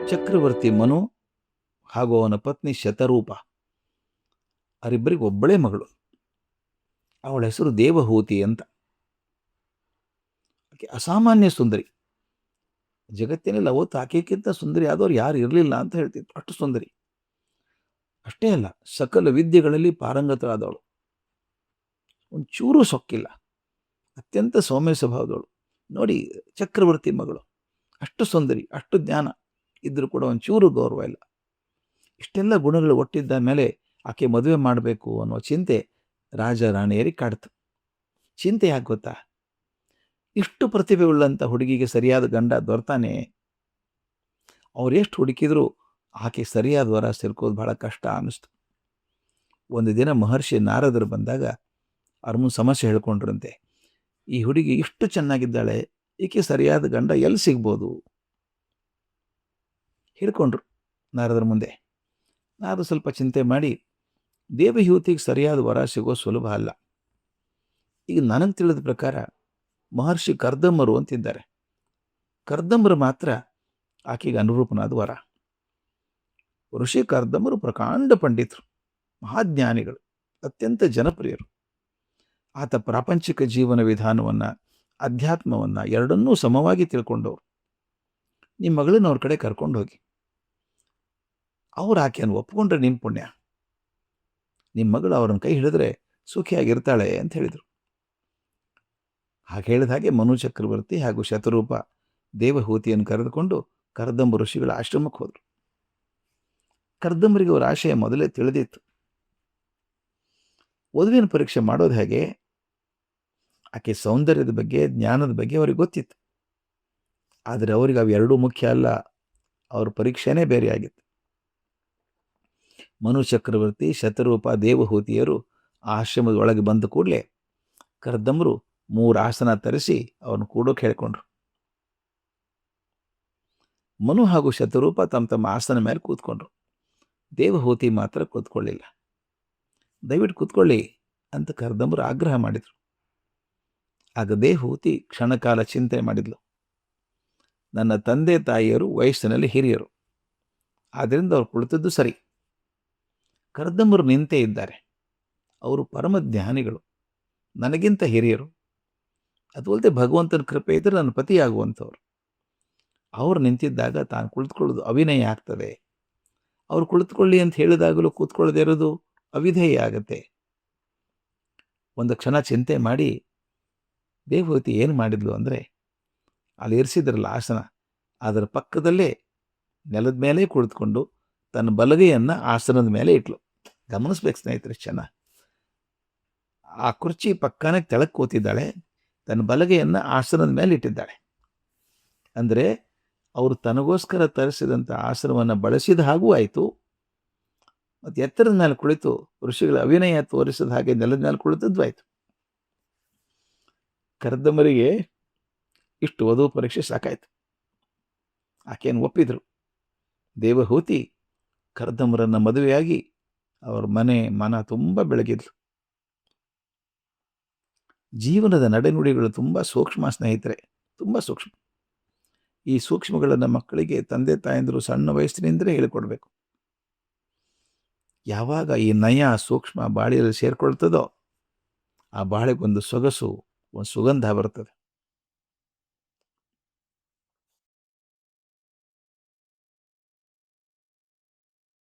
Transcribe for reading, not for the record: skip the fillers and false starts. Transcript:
ಚಕ್ರವರ್ತಿ ಮನು ಹಾಗೂ ಅವನ ಪತ್ನಿ ಶತರೂಪ ಅವರಿಬ್ಬರಿಗೆ ಒಬ್ಬಳೇ ಮಗಳು. ಅವಳ ಹೆಸರು ದೇವಹೂತಿ ಅಂತ. ಆಕೆ ಅಸಾಮಾನ್ಯ ಸುಂದರಿ. ಜಗತ್ತಿನಲ್ಲಿ ಅವತ್ತು ಆಕೆಗಿಂತ ಸುಂದರಿ ಆದವ್ರು ಯಾರು ಇರಲಿಲ್ಲ ಅಂತ ಹೇಳ್ತಿದ್ರು, ಅಷ್ಟು ಸುಂದರಿ. ಅಷ್ಟೇ ಅಲ್ಲ, ಸಕಲ ವಿದ್ಯೆಗಳಲ್ಲಿ ಪಾರಂಗತರಾದವಳು. ಒಂಚೂರು ಸೊಕ್ಕಿಲ್ಲ, ಅತ್ಯಂತ ಸೌಮ್ಯ ಸ್ವಭಾವದವಳು. ನೋಡಿ, ಚಕ್ರವರ್ತಿ ಮಗಳು, ಅಷ್ಟು ಸುಂದರಿ, ಅಷ್ಟು ಜ್ಞಾನ ಇದ್ರೂ ಕೂಡ ಒಂಚೂರು ಗೌರವ ಇಲ್ಲ. ಇಷ್ಟೆಲ್ಲ ಗುಣಗಳು ಒಟ್ಟಿದ್ದ ಮೇಲೆ ಆಕೆ ಮದುವೆ ಮಾಡಬೇಕು ಅನ್ನೋ ಚಿಂತೆ ರಾಜ ರಾಣಿಯರಿಗೆ ಕಾಡ್ತು. ಚಿಂತೆ ಯಾಕೆ ಗೊತ್ತಾ? ಇಷ್ಟು ಪ್ರತಿಭೆ ಉಳ್ಳಂಥ ಹುಡುಗಿಗೆ ಸರಿಯಾದ ಗಂಡ ದೊರೆತಾನೆ. ಅವ್ರು ಎಷ್ಟು ಹುಡುಕಿದ್ರು ಆಕೆ ಸರಿಯಾದ ವರ ಸಿರ್ಕೋದು ಬಹಳ ಕಷ್ಟ ಅನ್ನಿಸ್ತು. ಒಂದು ದಿನ ಮಹರ್ಷಿ ನಾರದರು ಬಂದಾಗ ಅವ್ರ ಮುಂದೆ ಸಮಸ್ಯೆ ಹೇಳ್ಕೊಂಡ್ರಂತೆ. ಈ ಹುಡುಗಿ ಇಷ್ಟು ಚೆನ್ನಾಗಿದ್ದಾಳೆ, ಈಕೆ ಸರಿಯಾದ ಗಂಡ ಎಲ್ಲಿ ಸಿಗ್ಬೋದು? ಹೇಳ್ಕೊಂಡ್ರು ನಾರದರ ಮುಂದೆ. ನಾರದರು ಸ್ವಲ್ಪ ಚಿಂತೆ ಮಾಡಿ, ದೇವಹೂತಿಗೆ ಸರಿಯಾದ ವರ ಸಿಗೋ ಸುಲಭ ಅಲ್ಲ. ಈಗ ನನಗೆ ತಿಳಿದ ಪ್ರಕಾರ ಮಹರ್ಷಿ ಕರ್ದಮ್ಮರು ಅಂತಿದ್ದಾರೆ. ಕರ್ದಮ್ಮರು ಮಾತ್ರ ಆಕೆಗೆ ಅನುರೂಪನಾದ ವರ. ಋಷಿ ಕರ್ದಮ್ಮರು ಪ್ರಕಾಂಡ ಪಂಡಿತರು, ಮಹಾಜ್ಞಾನಿಗಳು, ಅತ್ಯಂತ ಜನಪ್ರಿಯರು. ಆತ ಪ್ರಾಪಂಚಿಕ ಜೀವನ ವಿಧಾನವನ್ನು, ಅಧ್ಯಾತ್ಮವನ್ನು ಎರಡನ್ನೂ ಸಮವಾಗಿ ತಿಳ್ಕೊಂಡವರು. ನಿಮ್ಮ ಮಗಳನ್ನ ಅವ್ರ ಕಡೆ ಕರ್ಕೊಂಡು ಹೋಗಿ, ಅವ್ರು ಆಕೆಯನ್ನು ಒಪ್ಕೊಂಡ್ರೆ ನಿಮ್ಮ ಪುಣ್ಯ. ನಿಮ್ಮ ಮಗಳು ಅವ್ರನ್ನ ಕೈ ಹಿಡಿದ್ರೆ ಸುಖಿಯಾಗಿರ್ತಾಳೆ ಅಂತ ಹೇಳಿದರು. ಹಾಗೆ ಹೇಳಿದ ಹಾಗೆ ಮನು ಚಕ್ರವರ್ತಿ ಹಾಗೂ ಶತರೂಪ ದೇವಹೂತಿಯನ್ನು ಕರೆದುಕೊಂಡು ಕರ್ದಂಬ ಋಷಿಗಳ ಆಶ್ರಮಕ್ಕೆ ಹೋದರು. ಕರ್ದಂಬರಿಗೆ ಅವರ ಆಶಯ ಮೊದಲೇ ತಿಳಿದಿತ್ತು. ವಧುವಿನ ಪರೀಕ್ಷೆ ಮಾಡೋದು ಹೇಗೆ? ಆಕೆ ಸೌಂದರ್ಯದ ಬಗ್ಗೆ, ಜ್ಞಾನದ ಬಗ್ಗೆ ಅವ್ರಿಗೆ ಗೊತ್ತಿತ್ತು. ಆದರೆ ಅವ್ರಿಗೆ ಅವೆರಡೂ ಮುಖ್ಯ ಅಲ್ಲ, ಅವ್ರ ಪರೀಕ್ಷೆನೇ ಬೇರೆಯಾಗಿತ್ತು. ಮನು ಚಕ್ರವರ್ತಿ, ಶತರೂಪ, ದೇವಹೂತಿಯರು ಆಶ್ರಮದ ಒಳಗೆ ಬಂದ ಕೂಡಲೇ ಕರ್ದಮ್ಮರು 3 ಆಸನ ತರಿಸಿ ಅವನು ಕೂಡೋಕೆ ಹೇಳ್ಕೊಂಡ್ರು. ಮನು ಹಾಗೂ ಶತರೂಪ ತಮ್ಮ ತಮ್ಮ ಆಸನ ಮೇಲೆ ಕೂತ್ಕೊಂಡ್ರು. ದೇವಹೂತಿ ಮಾತ್ರ ಕೂತ್ಕೊಳ್ಳಿಲ್ಲ. ದಯವಿಟ್ಟು ಕೂತ್ಕೊಳ್ಳಿ ಅಂತ ಕರ್ದಮ್ಮರು ಆಗ್ರಹ ಮಾಡಿದರು. ಆಗ ದೇವಹೂತಿ ಕ್ಷಣಕಾಲ ಚಿಂತೆ ಮಾಡಿದ್ಲು. ನನ್ನ ತಂದೆ ತಾಯಿಯರು ವಯಸ್ಸಿನಲ್ಲಿ ಹಿರಿಯರು, ಆದ್ದರಿಂದ ಅವ್ರು ಕುಳಿತದ್ದು ಸರಿ. ಕರ್ದಮ್ಮರು ನಿಂತೇ ಇದ್ದಾರೆ. ಅವರು ಪರಮ ಜ್ಞಾನಿಗಳು, ನನಗಿಂತ ಹಿರಿಯರು. ಅದು ಅಲ್ಲದೆ ಭಗವಂತನ ಕೃಪೆ ಇದ್ದರೆ ನನ್ನ ಪತಿಯಾಗುವಂಥವ್ರು. ಅವ್ರು ನಿಂತಿದ್ದಾಗ ತಾನು ಕುಳಿತುಕೊಳ್ಳೋದು ಅವಿನಯ ಆಗ್ತದೆ. ಅವ್ರು ಕುಳಿತುಕೊಳ್ಳಿ ಅಂತ ಹೇಳಿದಾಗಲೂ ಕೂತ್ಕೊಳ್ಳದೆ ಇರೋದು ಅವಿಧೇಯ ಆಗತ್ತೆ. ಒಂದು ಕ್ಷಣ ಚಿಂತೆ ಮಾಡಿ ದೇವಹೂತಿ ಏನು ಮಾಡಿದ್ಲು ಅಂದರೆ, ಅಲ್ಲಿ ಇರಿಸಿದ್ರಲ್ಲ ಆಸನ, ಅದರ ಪಕ್ಕದಲ್ಲೇ ನೆಲದ ಮೇಲೆ ಕುಳಿತುಕೊಂಡು ತನ್ನ ಬಲಗೈಯನ್ನು ಆಸನದ ಮೇಲೆ ಇಟ್ಲು. ಗಮನಿಸ್ಬೇಕು ಸ್ನೇಹಿತರೆ, ಚೆನ್ನಾಗಿ. ಆ ಕುರ್ಚಿ ಪಕ್ಕನೇ ತೆಳಕ್ಕೆ ಕೂತಿದ್ದಾಳೆ, ತನ್ನ ಬಲಗೈಯನ್ನು ಆಸನದ ಮೇಲೆ ಇಟ್ಟಿದ್ದಾಳೆ. ಅಂದರೆ ಅವರು ತನಗೋಸ್ಕರ ತರಿಸಿದಂಥ ಆಸನವನ್ನು ಬಳಸಿದ ಹಾಗೂ ಆಯಿತು, ಮತ್ತು ಎತ್ತರದ ಮೇಲೆ ಕುಳಿತು ಋಷಿಗಳ ಅವಿನಯ ತೋರಿಸಿದ ಹಾಗೆ ನೆಲದ ಮೇಲೆ ಕುಳಿತದ್ದು ಆಯಿತು. ಕರ್ದಮ್ಮರಿಗೆ ಇಷ್ಟು ವಧು ಪರೀಕ್ಷೆ ಸಾಕಾಯಿತು. ಆಕೆಯನ್ನು ಒಪ್ಪಿದರು. ದೇವಹೂತಿ ಕರ್ದಮ್ಮರನ್ನು ಮದುವೆಯಾಗಿ ಅವ್ರ ಮನ ತುಂಬ ಬೆಳಗಿದ್ಲು. ಜೀವನದ ನಡೆನುಡಿಗಳು ತುಂಬ ಸೂಕ್ಷ್ಮ ಸ್ನೇಹಿತರೆ, ತುಂಬ ಸೂಕ್ಷ್ಮ. ಈ ಸೂಕ್ಷ್ಮಗಳನ್ನು ಮಕ್ಕಳಿಗೆ ತಂದೆ ತಾಯಂದಿರು ಸಣ್ಣ ವಯಸ್ಸಿನಿಂದಲೇ ಹೇಳಿಕೊಡ್ಬೇಕು. ಯಾವಾಗ ಈ ನಯ ಸೂಕ್ಷ್ಮ ಬಾಳಿಯಲ್ಲಿ ಸೇರಿಕೊಳ್ತದೋ ಆ ಬಾಳೆಗೊಂದು ಸೊಗಸು, ಒಂದು ಸುಗಂಧ ಬರ್ತದೆ.